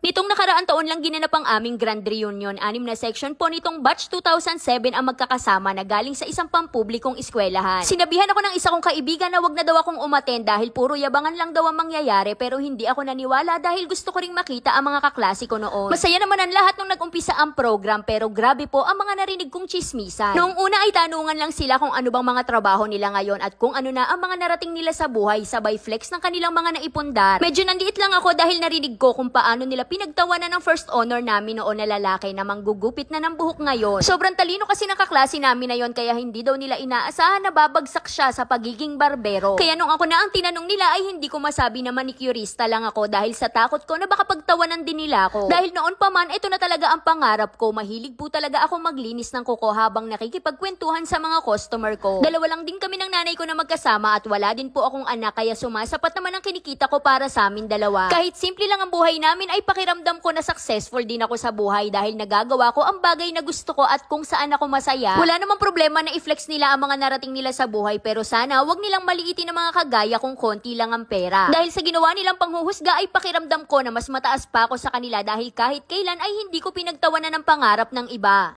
Nitong nakaraang taon lang ginanap ang aming Grand Reunion. 6 na section po nitong batch 2007 ang magkakasama na galing sa isang pampublikong eskwelahan. Sinabihan ako ng isa kong kaibigan na wag na daw akong umattend dahil puro yabangan lang daw ang mangyayari, pero hindi ako naniwala dahil gusto ko ring makita ang mga kaklase ko noon. Masaya naman ang lahat nung nag-umpisa ang program, pero grabe po ang mga narinig kong chismisan. Noong una ay tanungan lang sila kung ano bang mga trabaho nila ngayon at kung ano na ang mga narating nila sa buhay, sabay flex ng kanilang mga naipundar. Medyo nandiit lang ako dahil narinig ko kung paano nila pinagtawanan ng first honor namin noon na lalaki na manggugupit na ng buhok ngayon. Sobrang talino kasi ng kaklase namin na yon, kaya hindi daw nila inaasahan na babagsak siya sa pagiging barbero. Kaya nung ako na ang tinanong nila ay hindi ko masabi na manicurista lang ako dahil sa takot ko na baka pagtawanan din nila ako. Dahil noon pa man, ito na talaga ang pangarap ko. Mahilig po talaga ako maglinis ng kuko habang nakikipagkwentuhan sa mga customer ko. Dalawa lang din kami ng nanay ko na magkasama at wala din po akong anak, kaya sumasapat naman ang kinikita ko para sa amin dalawa. Kahit simple lang ang buhay namin ay pakiramdam ko na successful din ako sa buhay dahil nagagawa ko ang bagay na gusto ko at kung saan ako masaya. Wala namang problema na i-flex nila ang mga narating nila sa buhay, pero sana wag nilang maliitin ang mga kagaya kung konti lang ang pera. Dahil sa ginawa nilang panghuhusga ay pakiramdam ko na mas mataas pa ako sa kanila dahil kahit kailan ay hindi ko pinagtawanan ng pangarap ng iba.